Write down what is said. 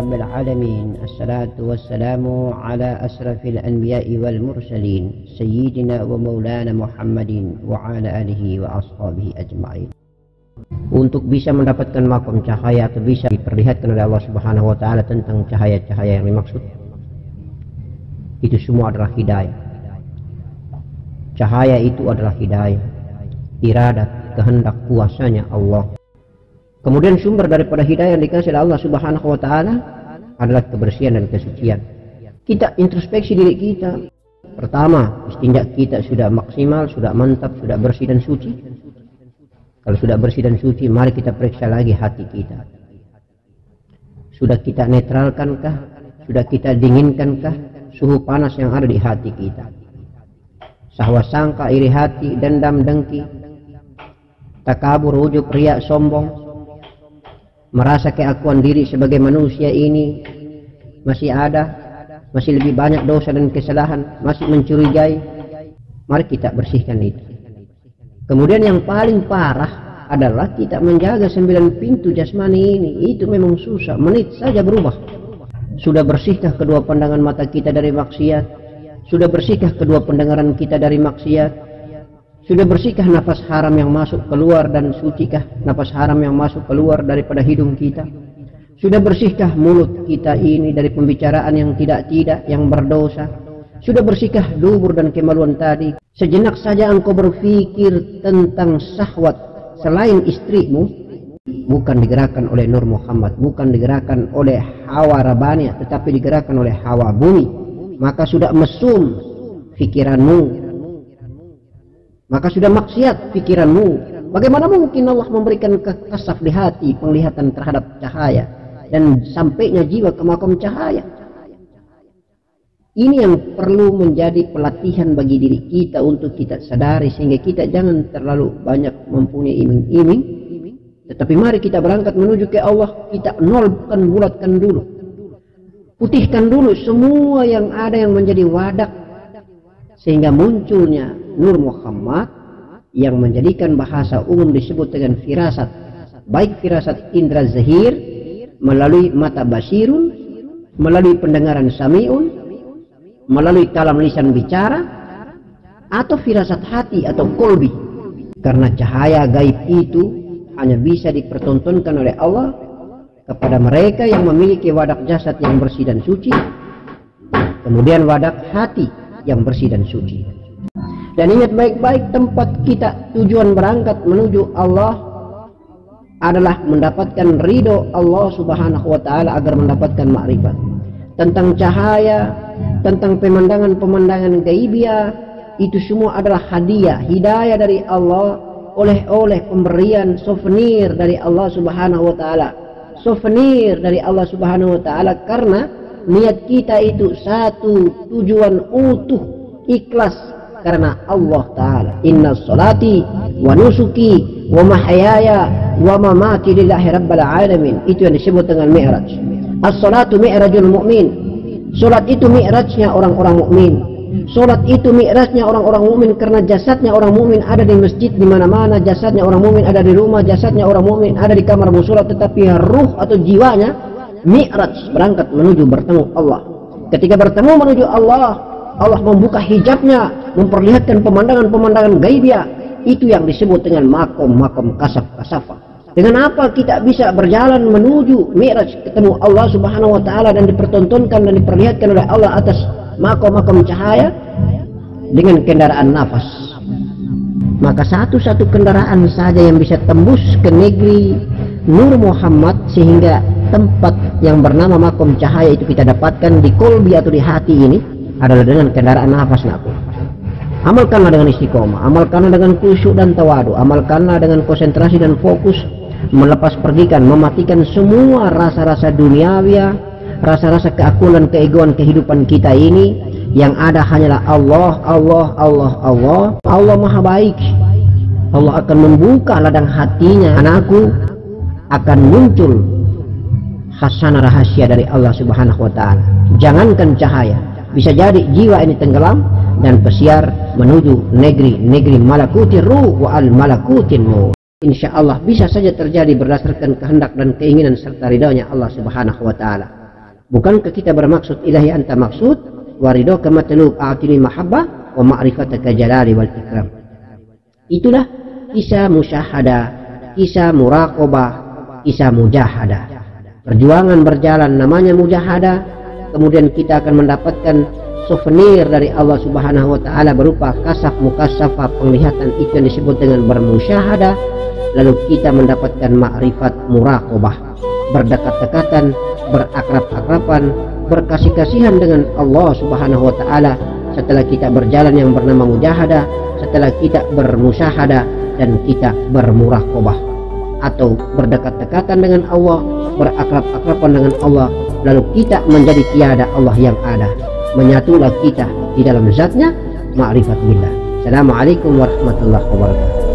rabbil alamin. Assalatu wassalamu ala asrafil anbiya'i wal mursalin sayyidina wa maulana Muhammadin wa ala alihi wa ashabihi ajma'in. Untuk bisa mendapatkan makom cahaya atau bisa diperlihatkan oleh Allah Subhanahu wa taala tentang cahaya-cahaya yang dimaksud, itu semua adalah hidayah. Cahaya itu adalah hidayah, iradat, kehendak, kuasanya Allah. Kemudian sumber daripada hidayah yang dikasih oleh Allah Subhanahu wa taala adalah kebersihan dan kesucian. Kita introspeksi diri kita. Pertama, istinja kita sudah maksimal, sudah mantap, sudah bersih dan suci. Kalau sudah bersih dan suci, mari kita periksa lagi hati kita. Sudah kita netralkankah? Sudah kita dinginkankah suhu panas yang ada di hati kita? Sahwa sangka, iri hati, dendam, dengki, takabur, ujub, riya, sombong, merasa keakuan diri sebagai manusia ini masih ada, masih lebih banyak dosa dan kesalahan, masih mencurigai. Mari kita bersihkan itu. Kemudian yang paling parah adalah kita menjaga 9 pintu jasmani ini. Itu memang susah, menit saja berubah. Sudah bersihkah kedua pandangan mata kita dari maksiat? Sudah bersihkah kedua pendengaran kita dari maksiat? Sudah bersihkah nafas haram yang masuk keluar dan sucikah nafas haram yang masuk keluar daripada hidung kita? Sudah bersihkah mulut kita ini dari pembicaraan yang tidak-tidak, yang berdosa? Sudah bersihkah dubur dan kemaluan tadi? Sejenak saja engkau berpikir tentang syahwat selain istrimu, bukan digerakkan oleh Nur Muhammad, bukan digerakkan oleh hawa rabani, tetapi digerakkan oleh hawa bumi, maka sudah mesum pikiranmu, maka sudah maksiat pikiranmu. Bagaimana mungkin Allah memberikan kasaf di hati, penglihatan terhadap cahaya, dan sampainya jiwa ke makom cahaya? Ini yang perlu menjadi pelatihan bagi diri kita untuk kita sadari, sehingga kita jangan terlalu banyak mempunyai iming-iming, tetapi mari kita berangkat menuju ke Allah. Kita nolkan, bulatkan dulu, putihkan dulu semua yang ada yang menjadi wadak, sehingga munculnya Nur Muhammad yang menjadikan bahasa umum disebut dengan firasat, baik firasat indra zahir melalui mata basirun, melalui pendengaran samiun, melalui kalam lisan bicara, atau firasat hati atau kolbi. Karena cahaya gaib itu hanya bisa dipertontonkan oleh Allah kepada mereka yang memiliki wadak jasad yang bersih dan suci, kemudian wadak hati yang bersih dan suci. Dan ingat baik-baik, tempat kita tujuan berangkat menuju Allah adalah mendapatkan ridho Allah Subhanahu wa taala agar mendapatkan makrifat. Tentang cahaya, tentang pemandangan-pemandangan gaibiah, itu semua adalah hadiah, hidayah dari Allah, oleh pemberian souvenir dari Allah Subhanahu wa taala. Souvenir dari Allah Subhanahu wa taala karena niat kita itu satu, tujuan utuh, ikhlas karena Allah Ta'ala. Inna salati wa nusuki wa mahyaya wa mamati lillahi rabbil alamin. Itu yang disebut dengan mi'raj. As-salatu mi'rajul mu'min. Salat itu mi'rajnya orang-orang mukmin. Salat itu mi'rajnya orang-orang mukmin karena jasadnya orang mukmin ada di masjid di mana-mana, jasadnya orang mukmin ada di rumah, jasadnya orang mukmin ada di kamar musola, tetapi ruh atau jiwanya mi'raj, berangkat menuju bertemu Allah. Ketika bertemu menuju Allah, Allah membuka hijabnya, memperlihatkan pemandangan-pemandangan gaibiah. Itu yang disebut dengan makom-makom kasaf-kasafah. Dengan apa kita bisa berjalan menuju mi'raj, ketemu Allah Subhanahu wa taala dan dipertontonkan dan diperlihatkan oleh Allah atas makom-makom cahaya? Dengan kendaraan nafas. Maka satu-satu kendaraan saja yang bisa tembus ke negeri Nur Muhammad, sehingga tempat yang bernama makom cahaya itu kita dapatkan di kolbi atau di hati ini, adalah dengan kendaraan nafas. Amalkanlah dengan istiqomah, amalkanlah dengan khusyuk dan tawadu, amalkanlah dengan konsentrasi dan fokus, melepas pergikan, mematikan semua rasa-rasa duniawi, rasa-rasa keakuan dan keegoan kehidupan kita ini. Yang ada hanyalah Allah, Allah, Allah, Allah. Allah maha baik. Allah akan membuka ladang hatinya, anakku akan muncul hasanah rahasia dari Allah Subhanahu wa taala. Jangankan cahaya, bisa jadi jiwa ini tenggelam dan pesiar menuju negeri malakutir ruh wa al malakutin nur. Insya Allah bisa saja terjadi berdasarkan kehendak dan keinginan serta ridhonya Allah Subhanahu wa taala. Bukankah kita bermaksud ilahi anta maksud, waridho kamatlub a'tini mahabbah wa ma'rifataka jalali wal ikram. Itulah kisah musyahadah, kisah muraqabah, kisah mujahadah. Perjuangan berjalan namanya mujahadah, kemudian kita akan mendapatkan souvenir dari Allah Subhanahu wa taala berupa kasaf mukasyafah, penglihatan, itu yang disebut dengan bermusyahadah. Lalu kita mendapatkan makrifat muraqabah, berdekat-dekatan, berakrab-akraban, berkasih-kasihan dengan Allah Subhanahu wa taala setelah kita berjalan yang bernama mujahadah, setelah kita bermusyahadah dan kita bermuraqabah, atau berdekat-dekatan dengan Allah, berakrab-akraban dengan Allah, lalu kita menjadi tiada Allah yang ada, menyatulah kita di dalam zatnya, ma'rifat billah. Assalamualaikum warahmatullahi wabarakatuh.